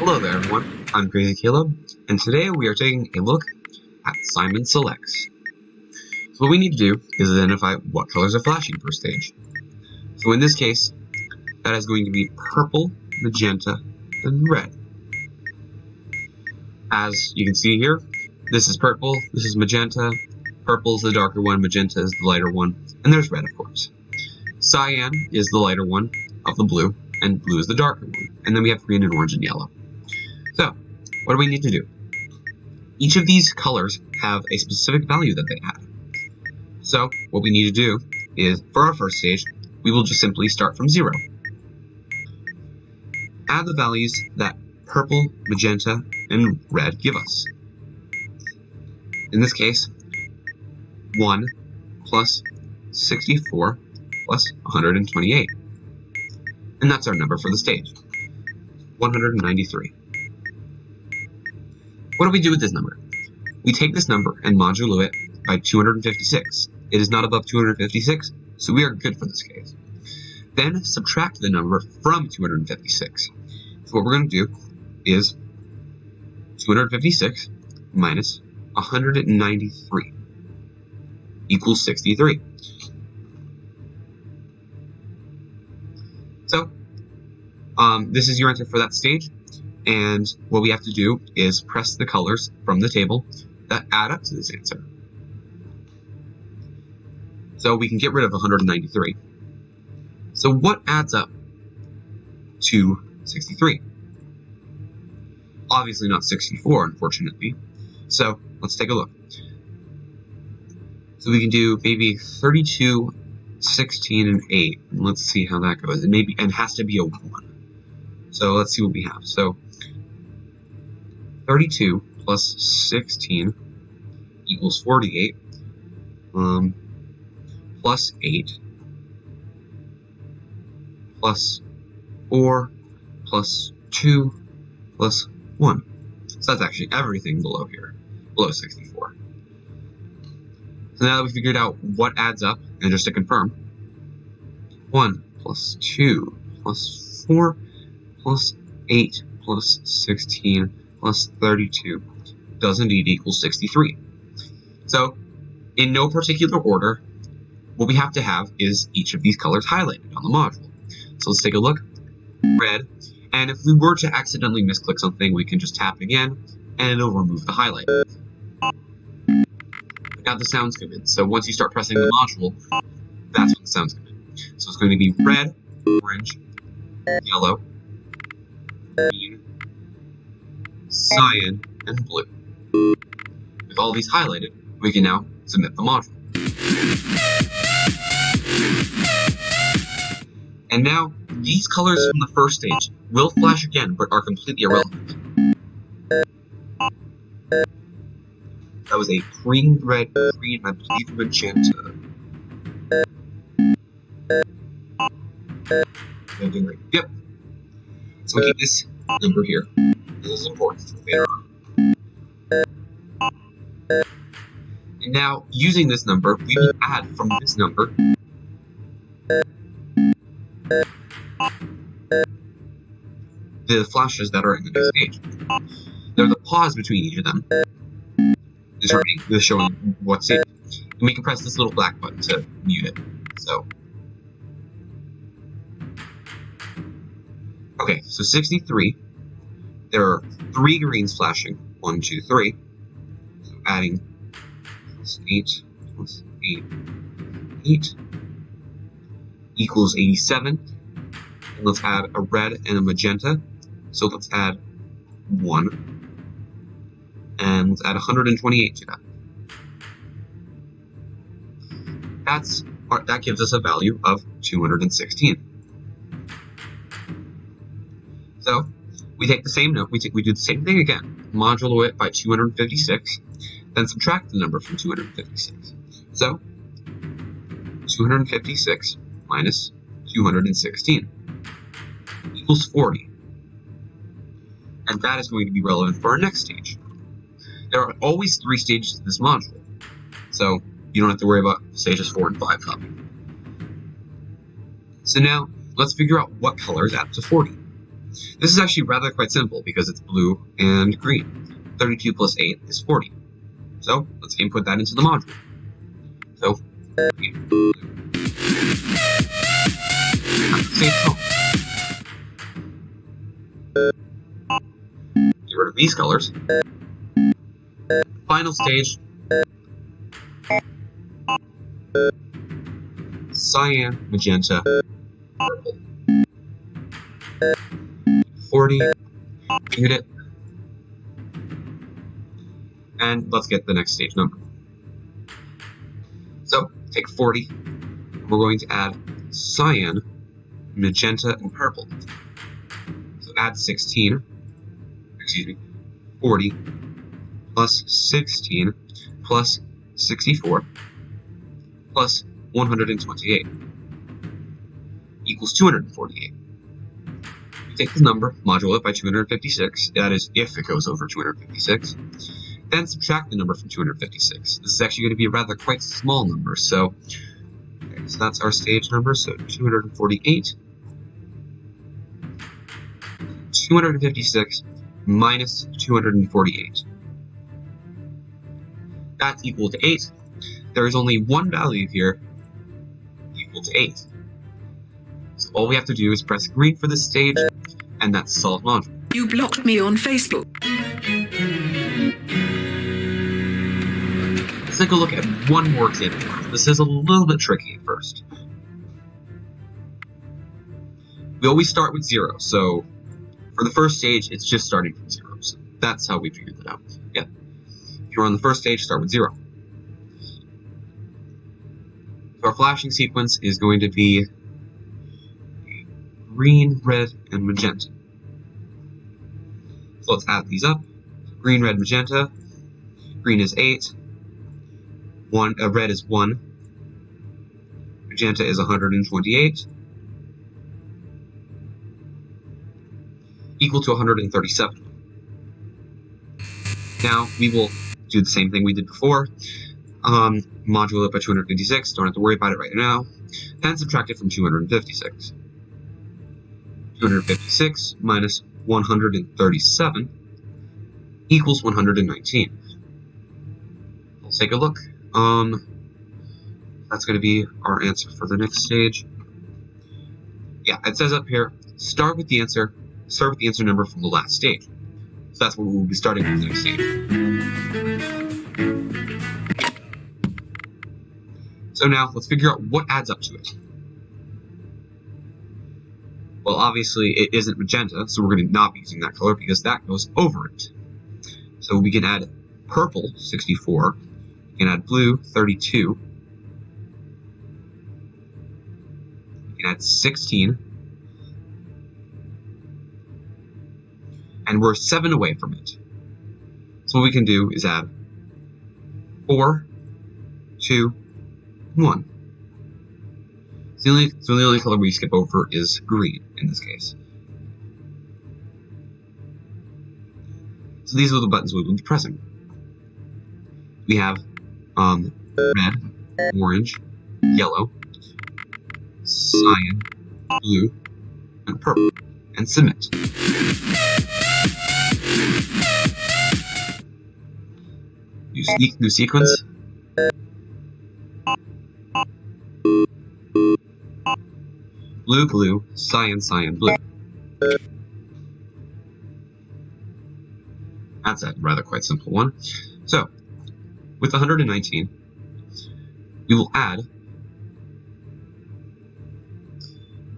Hello there everyone, I'm Crazy Caleb, and today we are taking a look at Simon Selects. So what we need to do is identify what colors are flashing per stage. So in this case, that is going to be purple, magenta, and red. As you can see here, this is purple, this is magenta, purple is the darker one, magenta is the lighter one, and there's red of course. Cyan is the lighter one of the blue, and blue is the darker one, and then we have green and orange and yellow. So, what do we need to do? Each of these colors have a specific value that they add. So, what we need to do is, for our first stage, we will just simply start from 0. Add the values that purple, magenta, and red give us. In this case, 1 plus 64 plus 128. And that's our number for the stage, 193. What do we do with this number? We take this number and modulo it by 256. It is not above 256, so we are good for this case. Then subtract the number from 256. So what we're going to do is 256 minus 193 equals 63. So, this is your answer for that stage. And what we have to do is press the colors from the table that add up to this answer. So we can get rid of 193. So what adds up to 63? Obviously not 64, unfortunately. So let's take a look. So we can do maybe 32, 16, and 8. And let's see how that goes. And it has to be a 1. So let's see what we have. So 32 plus 16 equals 48, plus 8, plus 4, plus 2, plus 1. So that's actually everything below here, below 64. So now that we figured out what adds up, and just to confirm, 1 plus 2 plus 4 plus 8 plus 16 plus 32 does indeed equal 63. So, in no particular order, what we have to have is each of these colors highlighted on the module. So let's take a look. Red, and if we were to accidentally misclick something, we can just tap again, and it'll remove the highlight. Now the sounds come in. So once you start pressing the module, that's when the sounds come in. So it's going to be red, orange, yellow, green, cyan, and blue. With all these highlighted, we can now submit the module. And now, these colors from the first stage will flash again, but are completely irrelevant. That was a green, red, green, I believe magenta. Yep. So we keep this number here. This is important for later on. And now, using this number, we will add from this number the flashes that are in the next stage. There's a pause between each of them, this showing what stage. And we can press this little black button to mute it. So, okay, so 63. There are 3 greens flashing. 1, 2, 3. So adding plus 8 plus 8, 8 equals 87. And let's add a red and a magenta. So let's add 1. And let's add 128 to that. That gives us a value of 216. So we take the same note, we do the same thing again, modulo it by 256, then subtract the number from 256. So 256 minus 216 equals 40. And that is going to be relevant for our next stage. There are always 3 stages to this module, so you don't have to worry about stages 4 and 5 coming. So now, let's figure out what colors add to 40. this is actually rather quite simple because it's blue and green. 32 plus 8 is 40. So let's input that into the module. So, blue. Get rid of these colors. Final stage. Cyan, magenta, purple. 40. Hit it. And let's get the next stage number. So, take 40. We're going to add cyan, magenta, and purple. So add 16. Excuse me. 40 plus 16 plus 64 plus 128 equals 248. We take this number, modulate it by 256, that is if it goes over 256, then subtract the number from 256. This is actually going to be a rather quite small number, so that's our stage number, so 248, 256 minus 248. That's equal to 8. There is only one value here equal to 8. So all we have to do is press green for this stage, and that's solved module. You blocked me on Facebook. Let's take a look at one more example. This is a little bit tricky at first. We always start with 0, so for the first stage, it's just starting from 0. So that's how we figured that out. Yeah. If you're on the first stage, start with 0. So our flashing sequence is going to be green, red, and magenta. So let's add these up. Green, red, magenta. Green is 8. Red is 1. Magenta is 128. Equal to 137. Now we will do the same thing we did before. Modulate it by 256. Don't have to worry about it right now. Then subtract it from 256. 256 minus 137 equals 119. Let's take a look. That's going to be our answer for the next stage. Yeah, it says up here, start with the answer number from the last stage. So that's what we will be starting with the next stage. So now, let's figure out what adds up to it. Well, obviously, it isn't magenta, so we're going to not be using that color because that goes over it. So we can add purple, 64. We can add blue, 32. We can add 16. And we're 7 away from it. So what we can do is add 4, 2, 1. So the only color we skip over is green in this case. So these are the buttons we will be pressing. We have red, orange, yellow, cyan, blue, and purple, and submit. New sequence. Blue, blue, cyan, cyan, blue. That's a rather quite simple one. So, with 119, we will add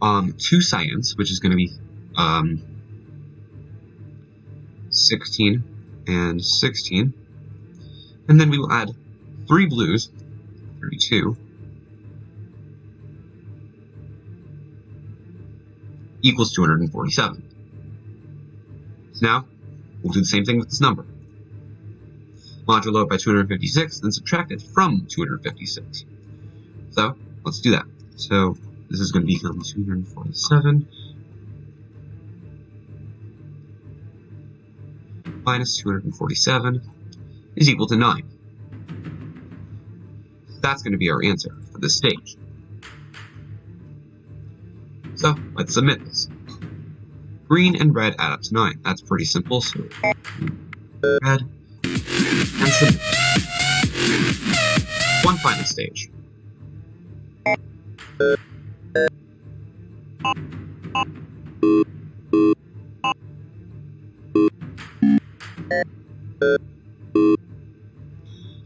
2 cyans, which is going to be 16 and 16. And then we will add 3 blues, 32, equals 247. So now, we'll do the same thing with this number. Modulo it by 256, then subtract it from 256. So, let's do that. So, this is going to become 247 minus 247 is equal to 9. That's going to be our answer for this stage. So, let's submit this. Green and red add up to 9. That's pretty simple, so red and submit. One final stage. It's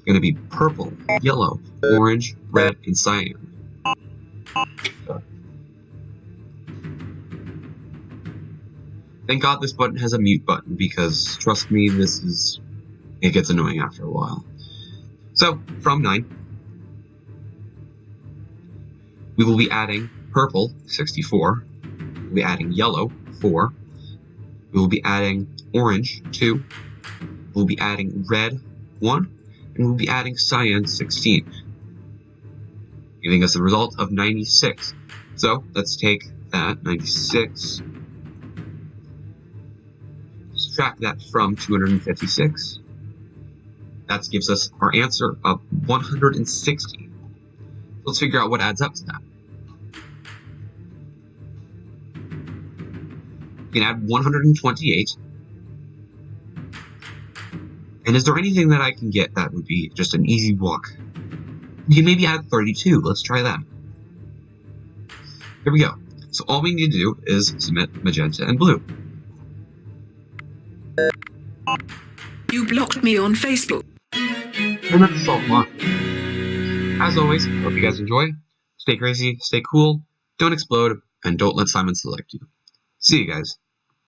going to be purple, yellow, orange, red, and cyan. Thank God this button has a mute button, because trust me, it gets annoying after a while. So, from 9, we will be adding purple, 64. We'll be adding yellow, 4. We will be adding orange, 2. We'll be adding red, 1. And we'll be adding cyan, 16. Giving us a result of 96. So, let's take that, 96. Subtract that from 256. That gives us our answer of 160. Let's figure out what adds up to that. We can add 128. And is there anything that I can get that would be just an easy walk? We can maybe add 32. Let's try that. Here we go. So all we need to do is submit magenta and blue. You blocked me on Facebook. And that's solved one. As always, I hope you guys enjoy. Stay crazy, stay cool, don't explode, and don't let Simon select you. See you guys.